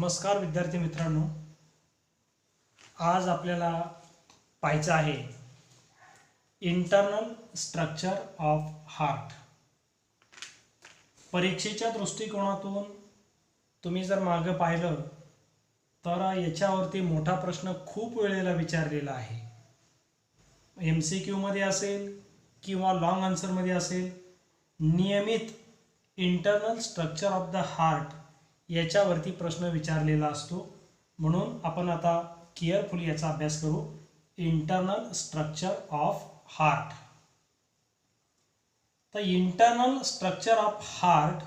नमस्कार विद्यार्थी मित्रांनो, आज आपल्याला पाहायचं आहे इंटरनल स्ट्रक्चर ऑफ हार्ट। परीक्षेच्या दृष्टिकोनातून तुम्ही जर मागे पाहिलं तर याच्यावरती मोठा प्रश्न खूप वेळेला विचारलेला आहे। MCQ मध्ये असेल किंवा लॉंग आन्सरमध्ये असेल, नियमित internal structure of the heart याच्यावरती प्रश्न विचारलेला असतो। म्हणून आपण आता केअरफुली याचा अभ्यास करू। Internal structure of heart. तर internal structure of heart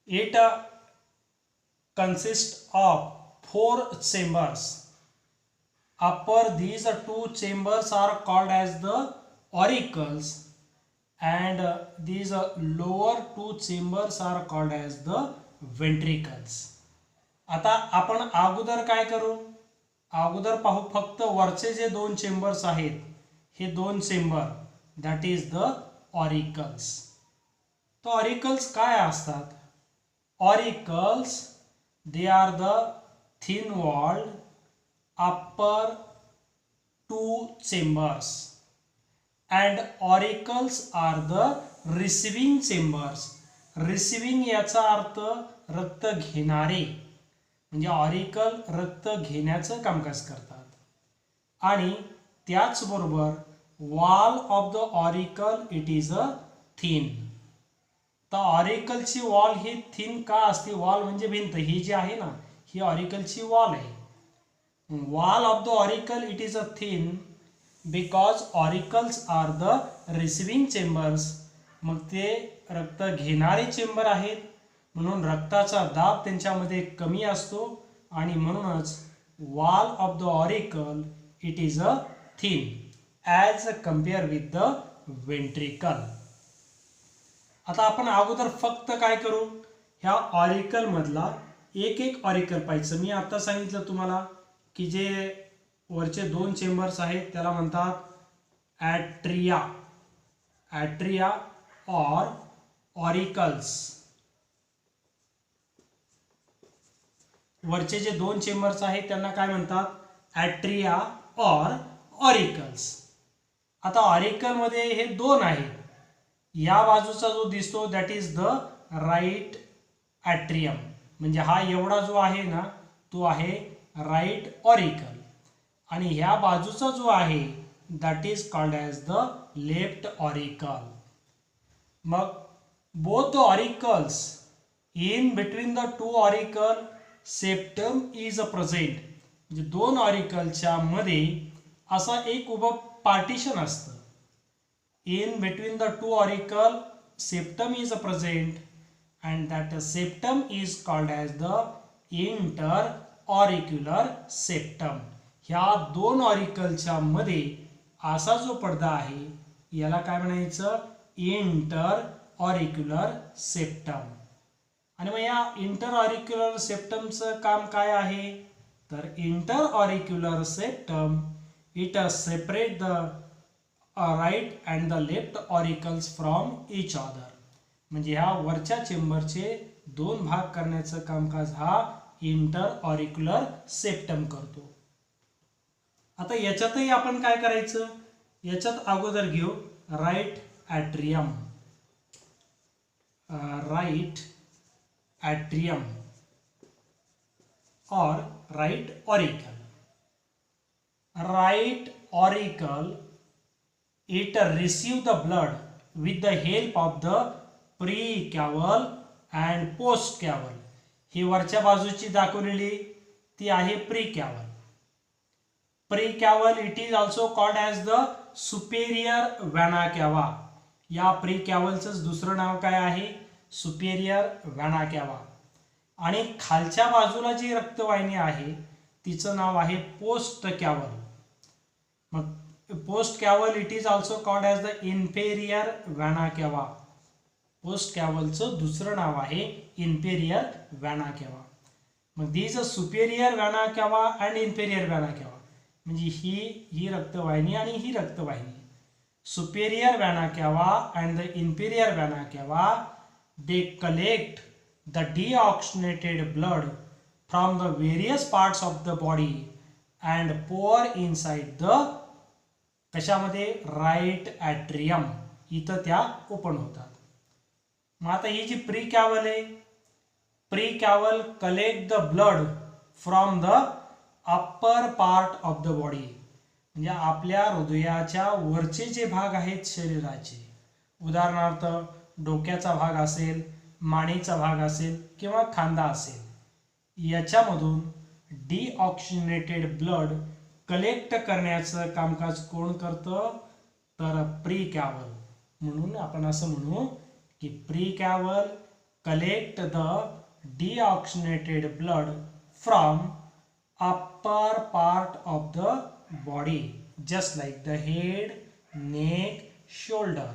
it consists of 4 chambers. Upper these 2 chambers are called as the auricles and these lower 2 chambers are called as the ventricles. आता आपण अगोदर काय करू, अगोदर पाहू फक्त वरचे जे 2 चेंबर्स आहेत, हे 2 chamber that is the auricles. तर ऑरिकल्स काय असतात? Auricles they are the thin walled upper 2 chambers and auricles are the receiving chambers. receiving याचा अर्थ रक्त घेणारे, म्हणजे ऑरिकल रक्त घेण्याचं कामकाज करतात। आणि त्याचबरोबर wall of the auricle it is a thin. तर ऑरिकलची वॉल ही थिन का असते? वॉल म्हणजे भिंत, ही जी आहे ना, ही ऑरिकलची वॉल आहे। Wall of the auricle it is a thin because auricles are the receiving chambers. मग ते रक्त घेणारे चेंबर आहेत, म्हणून रक्ताचा दाब त्यांच्यामध्ये कमी असतो आणि म्हणूनच wall of the auricle it is a thin as compare with the ventricle. आता आपण अगोदर फक्त काय करू, ह्या ऑरिकल मधला एक ऑरिकल पाहायचं। मी आता सांगितलं तुम्हाला की जे वरचे 2 चेंबर्स आहेत त्याला म्हणतात ॲट्रिया, ॲट्रिया और ऑरिकल्स। वरचे जे 2 चेंबर्स आहेत त्यांना काय म्हणतात? ॲट्रिया और ऑरिकल्स। आता ऑरिकल मध्ये हे 2 आहेत। या बाजूचा जो दिसतो that is the right atrium, म्हणजे हा एवढा जो आहे ना तो आहे राईट ऑरिकल, आणि ह्या बाजूचा जो आहे that is called as the left auricle. मग both the auricles in between the 2 auricle septum is present, म्हणजे 2 ऑरिकलच्या मध्ये असा एक उभं पार्टिशन असतं। In between the 2 auricle septum is present and that septum is called as the interauricular septum. ह्या 2 ऑरिकलच्या मध्ये असा जो पडदा आहे याला काय म्हणायचं? Interauricular septum. आणि मग या इंटरऑरिक्युलर सेप्टमचं काम काय आहे? तर interauricular septum it separate the right and the left auricles from each other, म्हणजे ह्या वरच्या चेंबरचे 2 भाग करण्याचं कामकाज हा इंटरऑरिक्युलर सेप्टम करतो। आता याच्यातही आपण काय करायचं, याच्यात अगोदर घेऊ राईट ॲट्रियम, राईट ॲट्रियम और right auricle. Right auricle it receive the blood with the help of the precaval and postcaval। ही वरच्या बाजूची दाखवलेली ती आहे precaval. Precaval it is also called as the superior vena cava. या प्रीकॅवलचं दुसरं नाव काय आहे? Superior vena cava. आणि खालच्या बाजूला जी रक्तवाहिनी आहे तिचं नाव आहे पोस्ट कॅवल। मग post caval it is also called as the inferior vena cava. Post कॅवलचं दुसरं नाव आहे इन्फेरियर व्हेना कॅवा। मग these superior vena cava and inferior vena cava, म्हणजे ही रक्तवाहिनी आणि ही रक्तवाहिनी। Superior vena cava and the inferior vena cava they collect the deoxygenated blood from the various parts of the body and pour inside the कशामध्ये right atrium, इथं त्या open होतात. मग आता ही जी प्री कॅव्हल आहे, pre caval collect the blood from the upper part of the body, म्हणजे आपल्या हृदयाच्या वरचे जे भाग आहेत शरीराचे, उदाहरणार्थ डोक्याचा भाग असेल, मानेचा भाग असेल किंवा खांदा असेल, याच्यामधून डिऑक्सिजनेटेड ब्लड कलेक्ट करण्याचं कामकाज कोण करतं, तर प्री कॅव्हल. म्हणून आपण असं म्हणू की pre caval collect the deoxygenated blood from upper part of the body just like the head, neck, shoulder,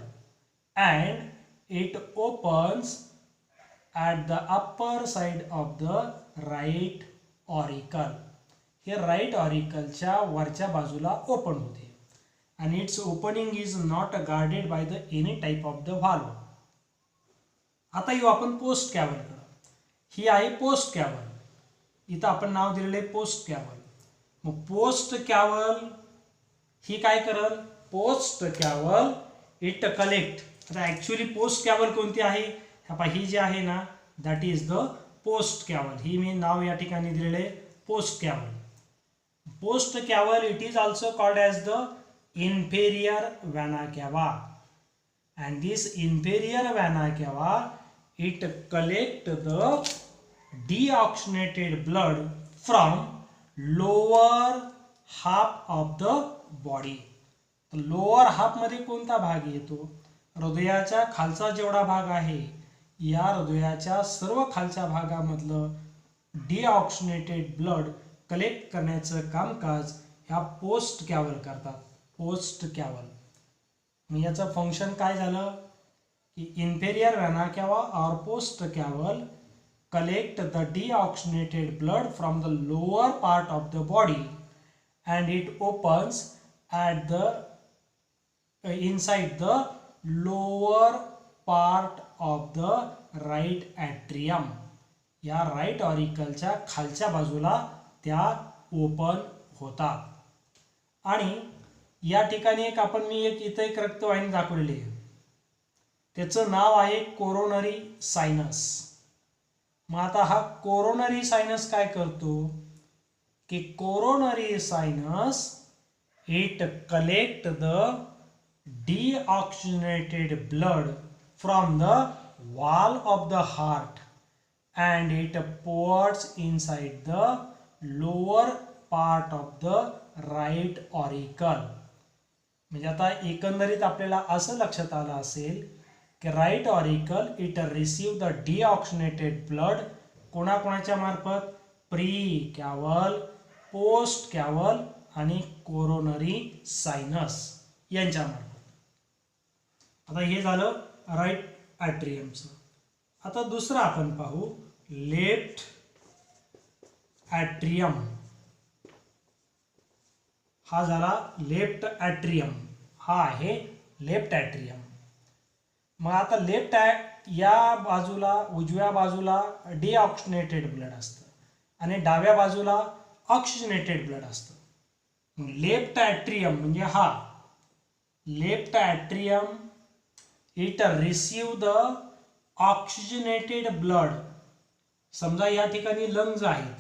and it opens at the upper side of the right auricle. हे right ऑरिकलच्या वरच्या बाजूला open होते आणि its opening is not guarded by the any type of the valve. आता येऊ आपण post कॅव्हलकडे. ही आहे पोस्ट कॅव्हल, इथं आपण नाव दिलेलं आहे पोस्ट कॅव्हल. मग पोस्ट कॅव्हल ही काय करल, पोस्ट कॅव्हल इट कलेक्ट. आता ॲक्च्युली पोस्ट कॅव्हल कोणती आहे, ही जी आहे ना, that is the post caval. ही मी नाव या ठिकाणी दिलेलं आहे post caval. Post caval it is also called as the inferior vena cava, and this inferior vena cava it collect the deoxygenated blood from lower half of the body. Lower हाफमध्ये कोणता भाग येतो, हृदयाच्या खालचा जेवढा भाग आहे, या हृदयाच्या सर्व खालच्या भागामधलं डिऑक्सिजनेटेड ब्लड कलेक्ट करण्याचं कामकाज ह्या पोस्ट कॅव्हल करतात. पोस्ट कॅव्हल मग याचं फंक्शन काय झालं की इन्फेरियर व्हेना कॅवा और post caval collect the deoxygenated blood from the lower part of the body and it opens at the inside the lower part of the right atrium. या right ऑरिकलच्या खालच्या बाजूला त्या open होतात. आणि या ठिकाणी मी इथं एक रक्तवाहिनी दाखवलेली आहे, त्याचं नाव आहे कोरोनरी सायनस. मग आता हा कोरोनरी सायनस काय करतो की coronary sinus it collect the deoxygenated blood from the wall of the heart and it pours inside the lower part of the right auricle. म्हणजे आता एकंदरीत आपल्याला असं लक्षात आलं असेल की right auricle it receive the deoxygenated blood कोणाकोणाच्या मार्फत, प्री कॅव्हल, पोस्ट कॅव्हल आणि कोरोनरी सायनस यांच्या मार्फत. आता हे झालं राईट ॲट्रियमचं. आता दुसरं आपण पाहू लेफ्ट ॲट्रियम. हा झाला लेफ्ट ॲट्रियम, हा आहे लेफ्ट ॲट्रियम. मग आता लेफ्ट या बाजूला उजव्या बाजूला डिऑक्सिजनेटेड ब्लड असतं आणि डाव्या बाजूला ऑक्सिजनेटेड ब्लड असतं. लेफ्ट ॲट्रियम म्हणजे हा left atrium it receive the oxygenated blood. समजा या ठिकाणी लंग्स आहेत,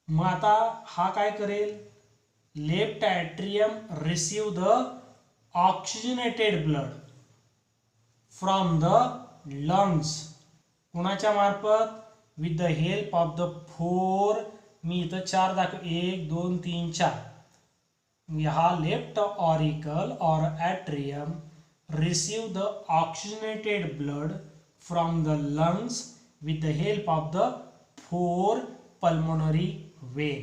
मग आता हा काय करेल, left atrium receive the oxygenated blood from the lungs. कोणाच्या मार्फत, with the help of the four, मी इथं 4 दाखव, 1 2 3 4. हा लेफ्ट ऑरिकल और atrium receive the oxygenated blood from the lungs with the help of the 4 pulmonary vein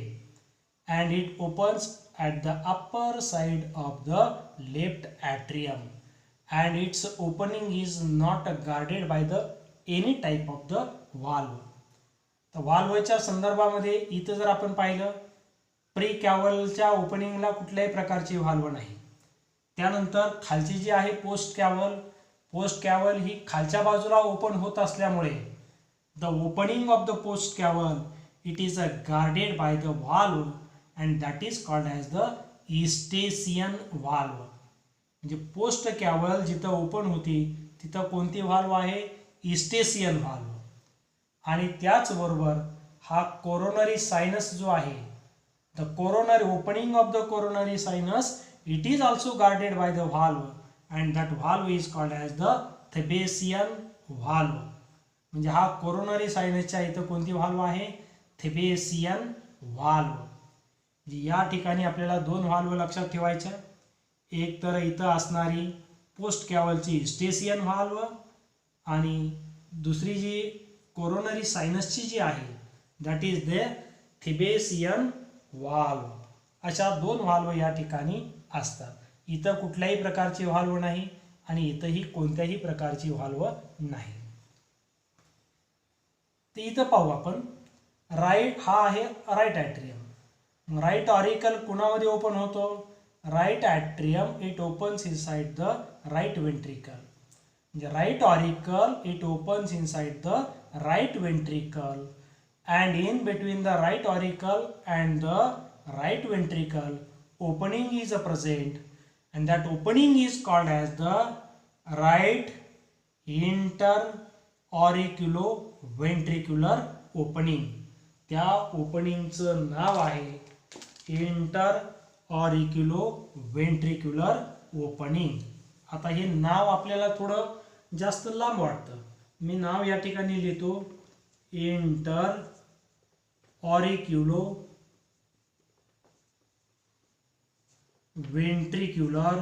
and it opens at the upper side of the left atrium and its opening is not guarded by the any type of the valve. तर व्हाल्वच्या संदर्भामध्ये इथं जर आपण पाहिलं, pre कॅव्हलच्या ओपनिंगला कुठल्याही प्रकारची व्हाल्व नाही. त्यानंतर खालची जी आहे पोस्ट कॅव्हल, पोस्ट कॅव्हल ही खालच्या बाजूला ओपन होत असल्यामुळे the opening of the post caval it is guarded by the valve and that is called as the Eustachian valve. म्हणजे पोस्ट कॅव्हल जिथं ओपन होती तिथं कोणती व्हाल्व आहे? ईस्टेशियन व्हाल्व. आणि त्याचबरोबर हा कोरोनरी सायनस जो आहे, the coronary opening of the coronary sinus, it is also guarded by the valve and that valve is called as the Thebesian valve. म्हणजे हा कोरोनरी सायनसच्या इथं कोणती व्हाल्व आहे? थेबेसियन व्हाल्व. या ठिकाणी आपल्याला दोन व्हाल्व लक्षात ठेवायच्या. एक तर इथं असणारी पोस्ट कॅव्हलची ईस्टेशियन व्हाल्व आणि दुसरी जी कोरोनरी सायनसची जी आहे दॅट इज द थेबेसियन व्हाल्व. अशा दोन व्हाल्व या ठिकाणी असतात. इथं कुठल्याही प्रकारची व्हाल्व नाही आणि इथंही कोणत्याही प्रकारची व्हाल्व नाही. तर इथं पाहू आपण राईट, हा आहे राईट ॲट्रियम. राईट ऑरिकल कुणामध्ये ओपन होतो? Right atrium it opens inside the right ventricle. म्हणजे right auricle it opens inside the right ventricle and in between the right auricle and the right ventricle opening is present and that opening is called as the right interauriculoventricular opening. त्या ओपनिंगचं नाव आहे interauriculoventricular opening. आता हे नाव आपल्याला थोडं जास्त लांब वाटतं. मी नाव या ठिकाणी लिहितो interauriculoventricular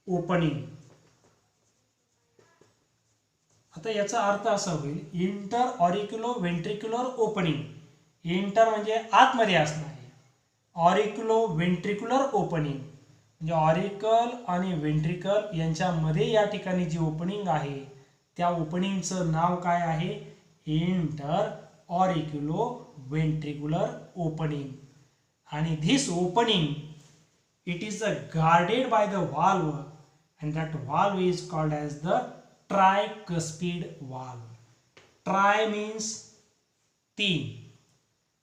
opening. आता याचा अर्थ असा होईल इंटरऑरिक्युलोव्हेंट्रिक्युलर ओपनिंग. इंटर म्हणजे आतमध्ये असणारे, ऑरिक्युलोव्हेंट्रिक्युलर ओपनिंग म्हणजे ऑरिकल आणि वेंट्रिकल यांच्यामध्ये या ठिकाणी जी ओपनिंग आहे त्या ओपनिंगचं नाव काय आहे? Interauriculoventricular opening. आणि this opening it is guarded by the valve and that valve is called as the tricuspid valve. Tri means तीन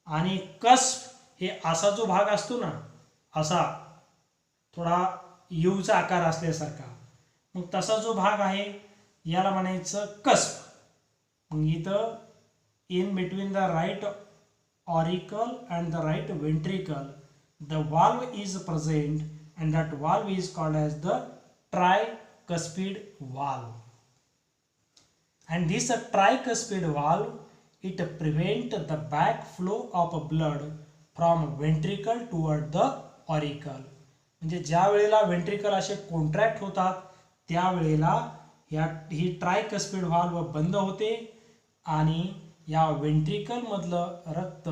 आणि कस्प हे असा जो भाग असतो ना, असा थोडा यूचा आकार असल्यासारखा, मग तसा जो भाग आहे याला म्हणायचं कस्प. मग इथं in between the right auricle and the right ventricle the valve is present and that valve is called as the tricuspid valve. And this tricuspid valve it prevent the back flow of blood from ventricle toward the auricle. म्हणजे ज्या वेळेला ventricle असे contract होतात त्यावेळेला ही ट्रायकस्पिड व्हाल्व बंद होते आणि या वेंट्रिकलमधलं रक्त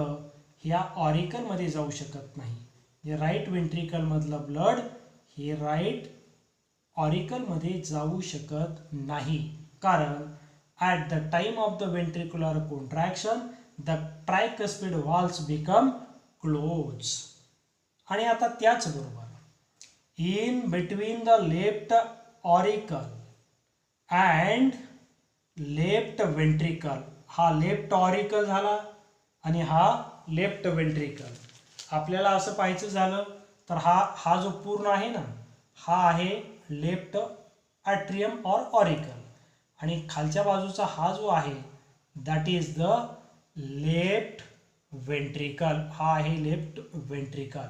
ह्या ऑरिकलमध्ये जाऊ शकत नाही. जे राईट वेंट्रिकलमधलं ब्लड हे राईट ऑरिकलमध्ये जाऊ शकत नाही, कारण at the time of the ventricular contraction the tricuspid valves become close. आणि आता त्याचबरोबर in between the left auricle and left ventricle, हा लेफ्ट ऑरिकल झाला आणि हा लेफ्ट वेंट्रिकल. आपल्याला असं पाहायचं झालं तर हा जो पूर्ण आहे ना, हा आहे लेफ्ट ॲट्रियम ऑर ऑरिकल आणि खालच्या बाजूचा हा जो आहे that is the left ventricle. हा आहे left ventricle.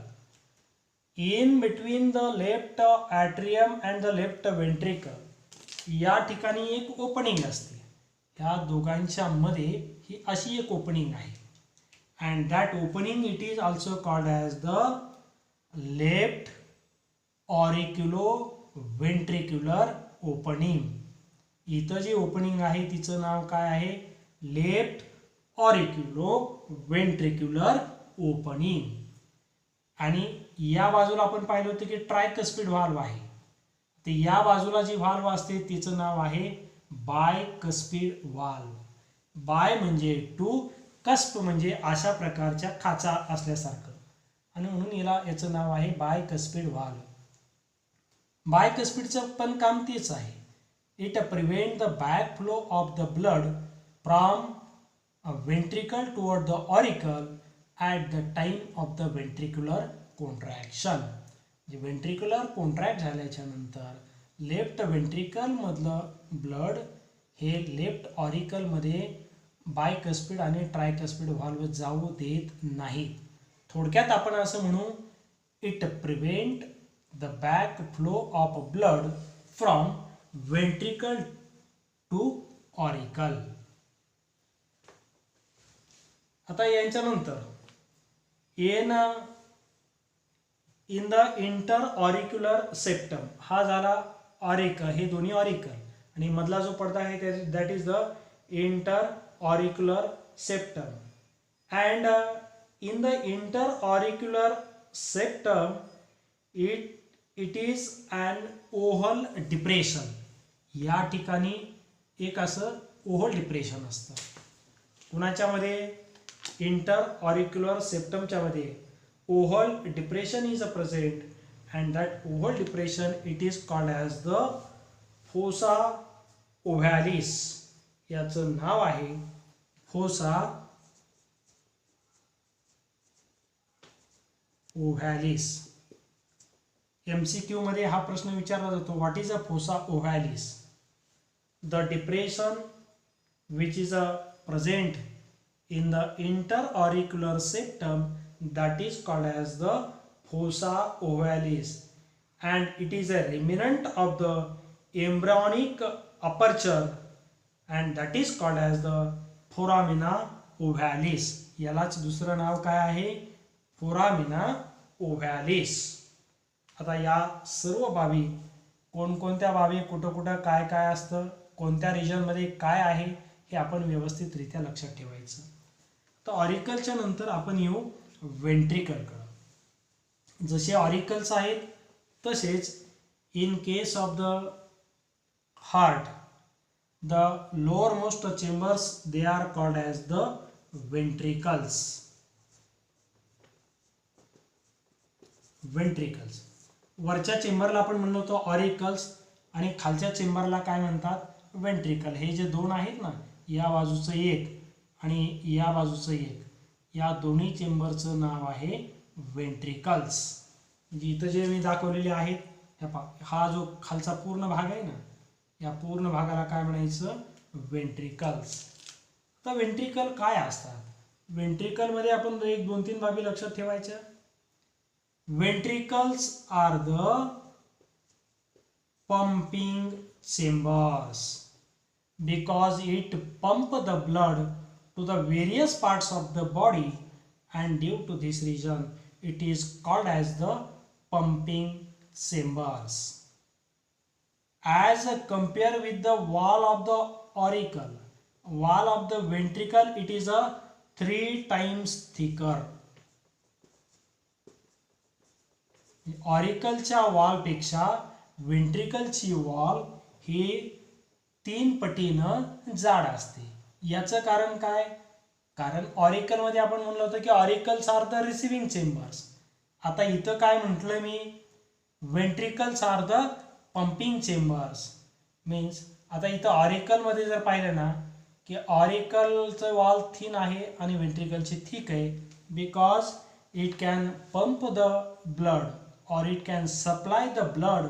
In between the left atrium and the left ventricle या ठिकाणी एक ओपनिंग असते. ह्या दोघांच्या मध्ये ही अशी एक ओपनिंग आहे and that opening it is also called as the left auriculoventricular opening. इथं जी ओपनिंग आहे तिचं नाव काय आहे? Left auriculoventricular opening. आणि या बाजूला आपण पाहिलं होतं की ट्रायकस्पिड व्हाल्व आहे, तर या बाजूला जी व्हाल्व असते तिचं नाव आहे बायकस्पिड व्हाल्व. बाय म्हणजे टू, कस्प म्हणजे अशा प्रकारच्या खाचा असल्यासारखं आणि म्हणून याचं नाव आहे बायकस्पिड व्हाल्व. बायकस्पिडचं पण काम तेच आहे It prevents the backflow of the blood from a ventricle toward the auricle at the time of the ventricular contraction. जे ventricular contract झाल्याच्या नंतर लेफ्ट वेंट्रिकल मधलं ब्लड हे लेफ्ट ऑरिकल मध्ये बायकस्पिड आणि ट्रायकस्पिड व्हॉल्व जाऊ देत नाही. थोडक्यात आपण असं म्हणू, it prevent the back flow of blood from ventricle to auricle. आता यांच्यानंतर इन द इंटर ऑरिक्युलर सेप्टम, हा झाला ऑरिकल, हे दोन्ही ऑरिकल आणि मधला जो पडदा आहे that is the inter ऑरिक्युलर septum. And in the inter ऑरिक्युलर septum it is an oval depression. या ठिकाणी एक असं ओव्हल डिप्रेशन असतं. कुणाच्या मध्ये? इंटर ऑरिक्युलर सेप्टमच्या मध्ये oval depression is present and that oval depression it is called as the fossa ovalis. याचं नाव आहे फोसा ओव्हॅलिस. MCQ मध्ये हा प्रश्न विचारला जातो, what is a fossa ovalis? The depression which is present in the interauricular septum that is called as the fossa ovalis, and it is a remnant of the embryonic aperture and that is called as the foramina ovalis. यालाच दुसरं नाव काय आहे? Foramina ओव्हॅलिस. आता या सर्व बाबी, कोणकोणत्या बाबी, कुठं कुठं काय काय असतं, कोणत्या रिजनमध्ये काय आहे, हे आपण व्यवस्थितरित्या लक्षात ठेवायचं. तर ऑरिकलच्या नंतर आपण येऊ वेंट्रिकलकडे. जसे ऑरिकल्स आहेत तसेच in case of the heart the lower most chambers they are called as the ventricles. Ventricles वरच्या चेंबरला आपण म्हणलो होतो ऑरिकल्स आणि खालच्या चेंबरला काय म्हणतात? वेंट्रिकल. हे जे दोन आहेत ना, या बाजूचं एक आणि या बाजूचं एक, या दोन्ही चेंबरचं नाव आहे वेंट्रिकल्स. म्हणजे इथं जे मी दाखवलेले आहेत, हा जो खालचा पूर्ण भाग आहे ना, या पूर्ण भागाला काय म्हणायचं? वेंट्रिकल्स. तर वेंट्रिकल काय असतात? वेंट्रिकलमध्ये आपण एक दोन तीन बाबी लक्षात ठेवायच्या. Ventricles are the pumping chambers because it pump the blood to the various parts of the body, and due to this reason it is called as the pumping chambers. As compared with the wall of the auricle, wall of the ventricle it is a 3 times thicker. ऑरिकलच्या wall पेक्षा वेंट्रिकलची wall ही 3 पटीनं जाड असते. याचं कारण काय? कारण auricle मध्ये आपण म्हणलं होतं की auricles are the receiving chambers. आता इथं काय म्हटलं मी? Ventricles are the pumping chambers. Means आता इथं ऑरिकल मध्ये जर पाहिलं ना की ऑरिकलचं वॉल थिन आहे आणि वेंट्रिकलची थिक आहे, because it can pump the blood or it can supply the blood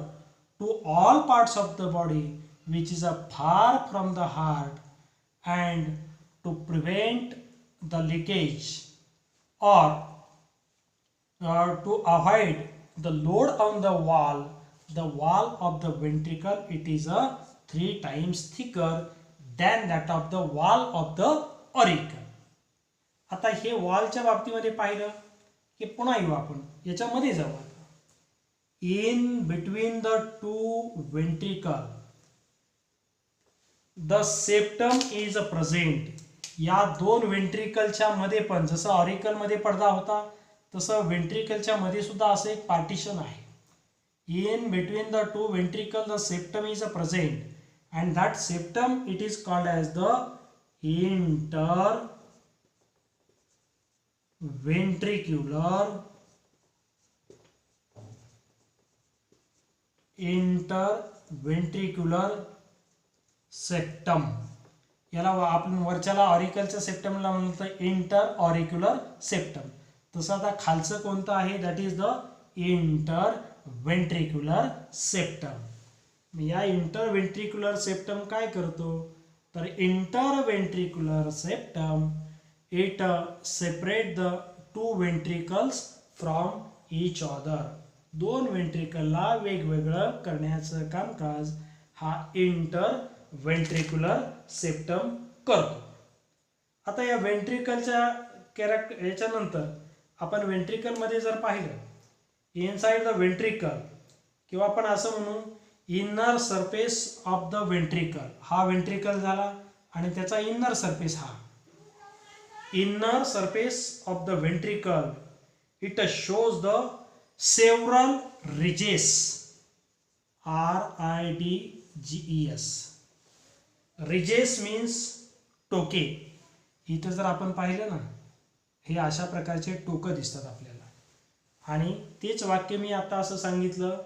to all parts of the body which is far from the heart, and to prevent the leakage or to avoid the load on the wall of the ventricle it is 3 times thicker than that of the wall of the auricle. आता हे वॉलच्या बाबतीमध्ये पाहिलं की पुन्हा येऊ आपण याच्यामध्ये जाऊ. In between the two ventricle the septum is present. या दोन वेंट्रिकलच्या मध्ये पण जसं ऑरिकल मध्ये पडदा होता तसं वेंट्रिकलच्या मध्ये सुद्धा असं एक पार्टिशन आहे. In between the two ventricle the septum is present and that septum it is called as the interventricular septum. याला आपण वरच्याला ऑरिकलच्या सेप्टमला म्हणतो इंटर ऑरिक्युलर सेप्टम. तसं आता खालचं कोणतं आहे, that is the interventricular septum. या इंटर वेंट्रिक्युलर सेप्टम काय करतो, तर interventricular septum it separate the two ventricles from each other. दोन वेंट्रिकलला वेगवेगळं करण्याचं कामकाज हा इंटर वेंट्रिक्युलर सेप्टम करतो. आता या वेंट्रिकलच्या याच्यानंतर आपण वेंट्रिकलमध्ये जर पाहिलं, इनसाइड द वेंट्रिकल किंवा आपण असं म्हणू inner surface of the ventricle, हा वेंट्रिकल झाला आणि त्याचा इनर सरफेस, हा inner surface of the ventricle it shows the several ridges, RIDGES. Ridges means टोके. इथं जर आपण पाहिलं ना, हे अशा प्रकारचे टोकं दिसतात आपल्याला. आणि तेच वाक्य मी आता असं सांगितलं,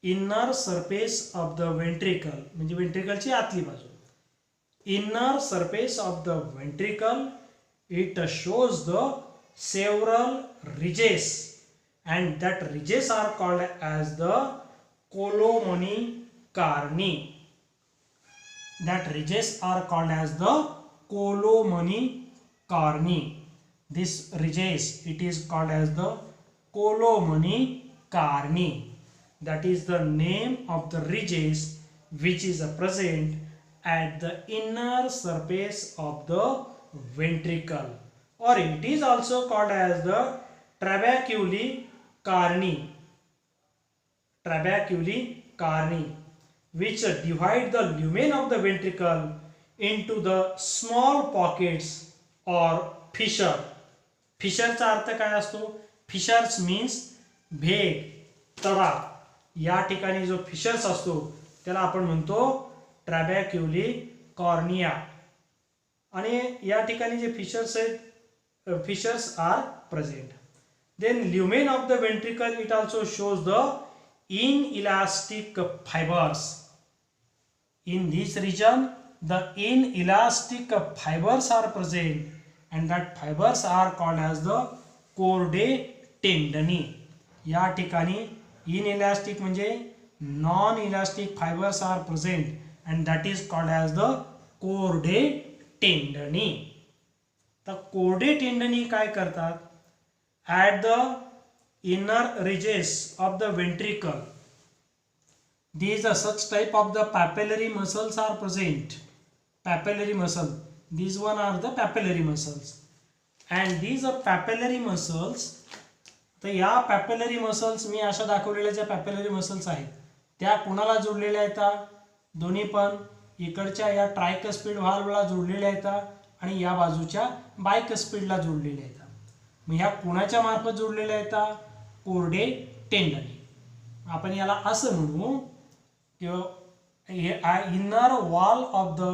inner surface of the ventricle म्हणजे वेंट्रिकलची आतली बाजू. Inner surface of the ventricle it shows the several ridges and that ridges are called as the columni carni. That ridges are called as the columni carni. This ridges it is called as the columni carni. That is the name of the ridges which is present at the inner surface of the ventricle, or it is also called as the trabeculae carni. Trabeculae carni, which divide the lumen of the ventricle into the small pockets or fissure. Fissure चा अर्थ काय असतो, fissures means vague, तडा. या ठिकाणी जो fishers असतो त्याला आपण म्हणतो ट्रॅबॅक्युली कॉर्निया. आणि या ठिकाणी जे फिशर्स आहेत, fissures are present. Then lumen of the ventricle it also shows the inelastic fibers. In this region the inelastic fibers are present and that fibers are called as the chordae tendineae. या ठिकाणी inelastic म्हणजे non elastic fibers are present and that is called as the chordae tendineae. तर chordae tendineae काय करतात, at the inner ridges of the ventricle these are such type of the papillary muscles are present. Papillary muscle, these one are the papillary muscles and these are papillary muscles. तर या पॅपिलरी muscles मी अशा दाखवलेल्या ज्या पॅपिलरी muscles आहेत त्या कोणाला जोडलेल्या आहेत, दोन्ही पण इकडच्या या ट्रायकस्पिड व्हाल्वला जोडलेल्या आहेत आणि या बाजूच्या बायकस्पिडला जोडलेल्या आहेत. मग ह्या कोणाच्या मार्फत जोडलेल्या आहेत, कोर्डे टेंडनी. आपण याला असं म्हणू की inner wall of the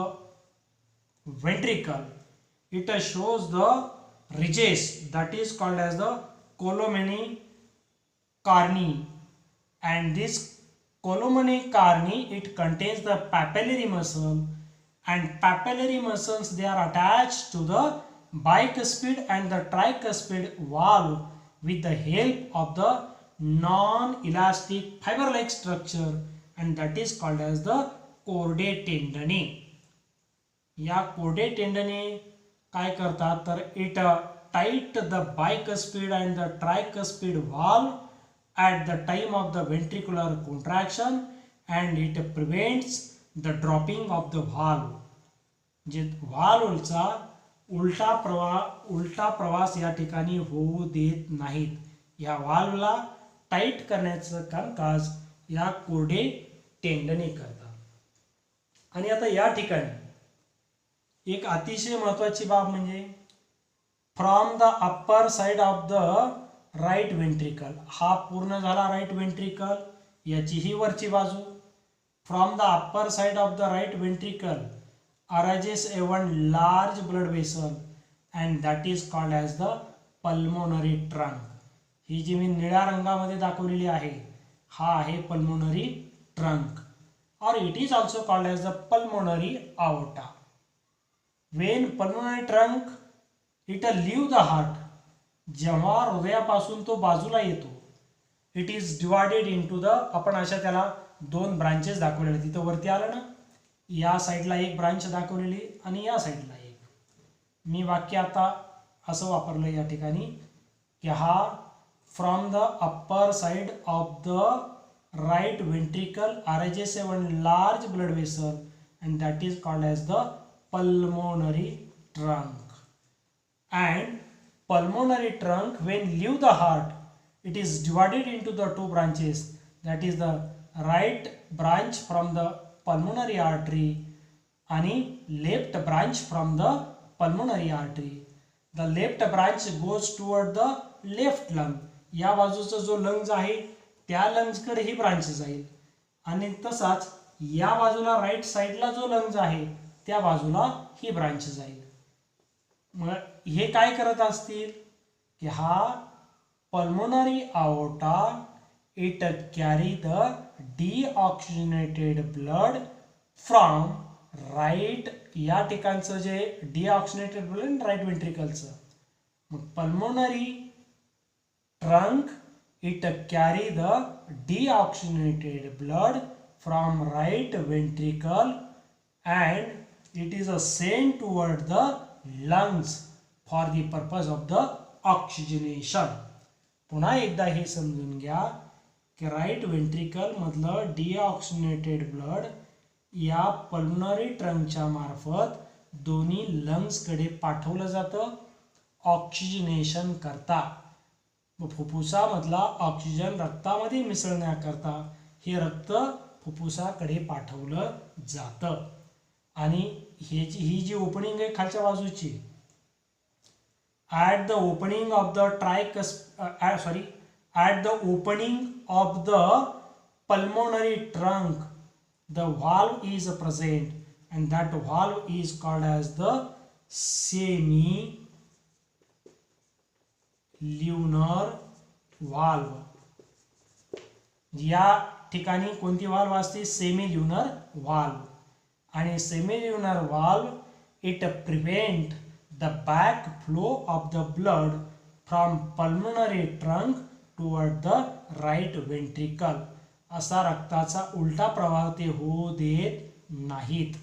ventricle it shows the ridges that is called as the columni carni and this columni carni it contains the papillary muscle and papillary muscles they are attached to the bicuspid and the tricuspid valve with the help of the non-elastic fiber-like structure and that is called as the chordae tendineae. या कोर्डे टेंडने काय करतात तर it tight the bicuspid and the tricuspid valve at the time of the ventricular contraction and it prevents the dropping of the valve. जे व्हाल्वचा उलटा प्रवास या ठिकाणी होऊ देत नाहीत. या व्हाल्वला टाईट करण्याचं कामकाज या कोर्डे टेंडने करतात. आणि आता या ठिकाणी एक अतिशय महत्त्वाची बाब म्हणजे from the upper side of the right ventricle, हा पूर्ण झाला राईट वेंट्रिकल, याची ही वरची बाजू. From the upper side of the right ventricle arises a one large blood vessel and that is called as the pulmonary trunk. ही जी मी निळ्या रंगामध्ये दाखवलेली आहे हा आहे pulmonary trunk. or it is also called as the pulmonary aorta. When pulmonary trunk it leave the heart, जेव्हा हृदयापासून तो बाजूला येतो, it is divided into the, आपण अशा त्याला दोन ब्रांचेस दाखवलेले, तिथं वरती आलं ना, या साईडला एक ब्रांच दाखवलेली आणि या साईडला एक. मी वाक्य आता असं वापरलं या ठिकाणी की हा from the upper side of the right ventricle arises a one large blood vessel and that is called as the pulmonary trunk. And pulmonary trunk when leave the heart, it is divided into the two branches, that is the right branch from the pulmonary artery and left branch from the pulmonary artery. The left branch goes toward the left lung. या बाजूचा जो lungs आहे त्या लंग्सकडे ही branch जाईल आणि तसाच या बाजूला राईट साईडला जो लंग्स आहे त्या बाजूला ही ब्रांच जाईल. मग हे काय करत असतील की हा pulmonary aorta it carry the deoxygenated blood from right, या ठिकाणचं जे डीऑक्सिजनेटेड ब्लड राईट वेंट्रिकलचं, मग pulmonary trunk it carry the deoxygenated blood from right ventricle and it is sent toward the lungs for the purpose of the oxygenation. पुन्हा एकदा हे समजून घ्या की राईट वेंट्रिकल मधलं डिऑक्सिजनेटेड ब्लड या पल्मोनरी ट्रंकच्या मार्फत दोन्ही लंग्सकडे पाठवलं जातं ऑक्सिजनेशन करता. फुफ्फुसामधला ऑक्सिजन रक्तामध्ये मिसळण्याकरता हे रक्त फुफ्फुसाकडे पाठवलं जातं. आणि ही जी ओपनिंग आहे खालच्या बाजूची, at the opening of the at the opening of the pulmonary trunk the valve is present and that valve is called as the semilunar valve. या ठिकाणी कोणती व्हाल्व असते? Semilunar valve. आणि semilunar valve it prevent the back flow of the blood from pulmonary trunk toward the right ventricle. असा रक्ताचा उलटा प्रवाह ते होऊ देत नाहीत,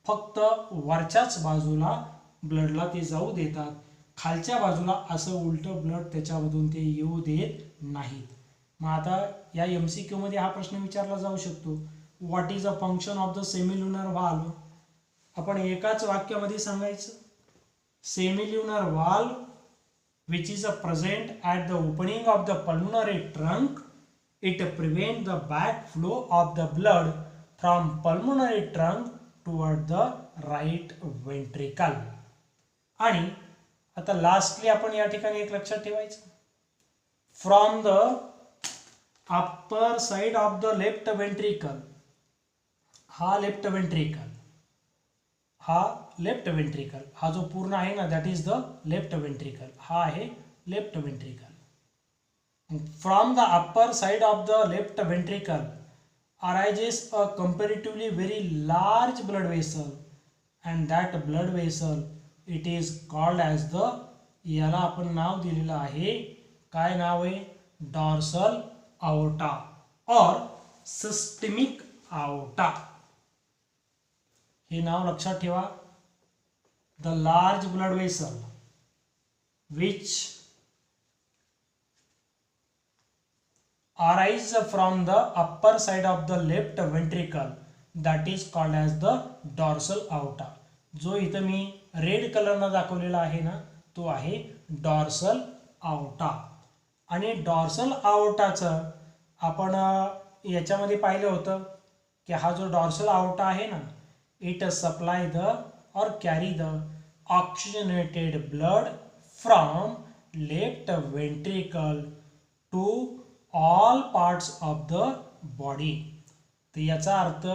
फक्त वरच्याच बाजूला ब्लडला ते जाऊ देतात, खालच्या बाजूला असं उलटं ब्लड त्याच्यामधून ते येऊ देत नाहीत. मग आता या MCQ मध्ये हा प्रश्न विचारला जाऊ शकतो, what is a function of the semilunar valve. आपण एकाच वाक्यामध्ये सांगायचं, सेमील्युनर व्हाल्व which is present at the opening of the pulmonary trunk, it prevents the back flow of the blood from pulmonary trunk toward the right ventricle. आणि आता lastly आपण या ठिकाणी एक लक्षात ठेवायचं, from the upper side of the left ventricle, हा left ventricle, हा जो पूर्ण आहे ना that is the left ventricle, हा आहे left ventricle. From the upper side of the left ventricle arises a comparatively very large blood vessel and that blood vessel it is called as the, याला आपण नाव दिलेलं आहे, काय नाव आहे? Dorsal आओर्टा और सिस्टमिक आओर्टा. हे नाव लक्षात ठेवा. The large blood vessel which arise from the upper side of the left ventricle that is called as the dorsal aorta. जो इथं मी रेड कलरनं दाखवलेला आहे ना तो आहे डॉर्सल आओर्टा. आणि डॉर्सल आओर्टाचं आपण याच्यामध्ये पाहिलं होतं की हा जो डॉर्सल आओर्टा आहे ना इट सप्लाय द और carry the oxygenated blood from left ventricle to all parts of the body. तर याचा अर्थ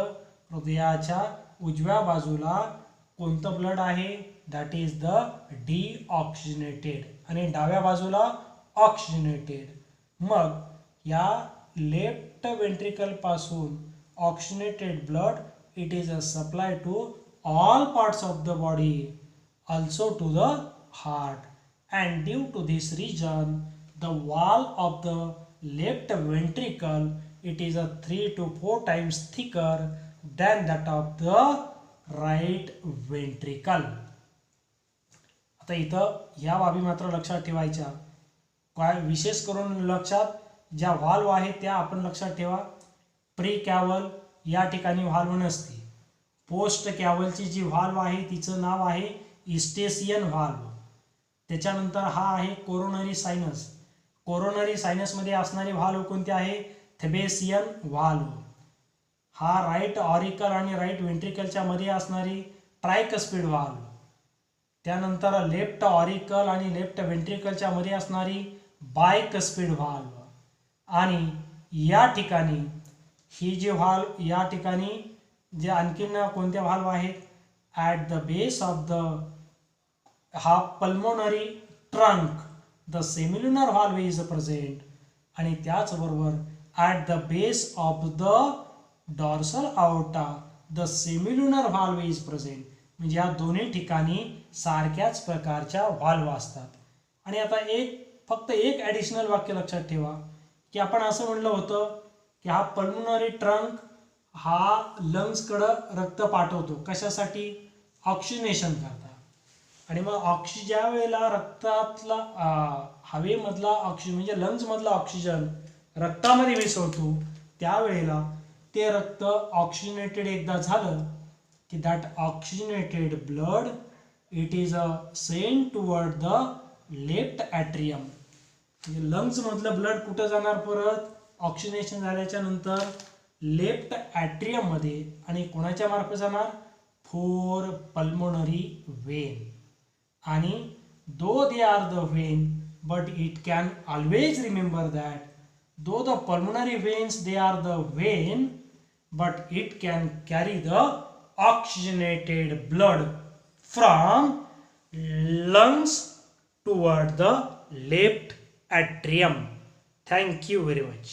हृदयाच्या उजव्या बाजूला कोणतं ब्लड आहे? दॅट इज द डीऑक्सिजनेटेड आणि डाव्या बाजूला ऑक्सिजनेटेड. मग या लेफ्ट वेंट्रिकल पासून oxygenated blood, it is supplied to all parts of the body, also to the heart. And due to this reason, the wall of the left ventricle, it is 3 to 4 times thicker than that of the right ventricle. आता इथं या बाबी मात्र लक्षात ठेवायच्या. काय विशेष करून लक्षात ज्या व्हाल्व आहेत त्या आपण लक्षात ठेवा. प्री कॅव्हल या ठिकाणी व्हाल्व नसते. पोस्ट कॅव्हलची जी व्हाल्व आहे तिचं नाव आहे इस्टेसियन व्हाल्व. त्याच्यानंतर हा आहे कोरोनरी सायनस. कोरोनरी सायनसमध्ये असणारी व्हाल्व कोणती आहे? थेबेसियन व्हाल्व. हा राईट ऑरिकल आणि राईट वेंट्रिकलच्या मध्ये असणारी ट्रायकस्पिड व्हाल्व. त्यानंतर लेफ्ट ऑरिकल आणि लेफ्ट वेंट्रिकलच्या मध्ये असणारी बायकस्पिड व्हाल्व. आणि या ठिकाणी ही जी व्हाल्व या ठिकाणी जे आणखीन कोणत्या व्हाल्व आहेत? At the base of the हा pulmonary trunk the semilunar valve is present. आणि त्याचबरोबर at the base of the dorsal aorta the semilunar valve is present. म्हणजे या दोन्ही ठिकाणी सारख्याच प्रकारच्या व्हाल्व असतात. आणि आता फक्त एक ॲडिशनल वाक्य लक्षात ठेवा की आपण असं म्हणलं होतं की हा पल्मोनरी ट्रंक हा लंग्सकडं रक्त पाठवतो. कशासाठी? ऑक्सिजनेशन करता. आणि मग ज्या वेळेला रक्तातला हवेमधला ऑक्सिजन म्हणजे लंग्समधला ऑक्सिजन रक्तामध्ये मिसळतो त्यावेळेला ते रक्त ऑक्सिजनेटेड एकदा झालं की that oxygenated blood it is sent toward the left atrium. म्हणजे लंग्समधलं ब्लड कुठं जाणार? परत ऑक्सिजनेशन झाल्याच्या नंतर लेफ्ट ॲट्रियममध्ये. आणि कोणाच्या मार्फत जाणार? 4 पल्मोनरी वेन. आणि though they are the vein but it can always remember that though the pulmonary veins they are the vein but it can carry the oxygenated blood from lungs toward the left atrium. Thank you very much.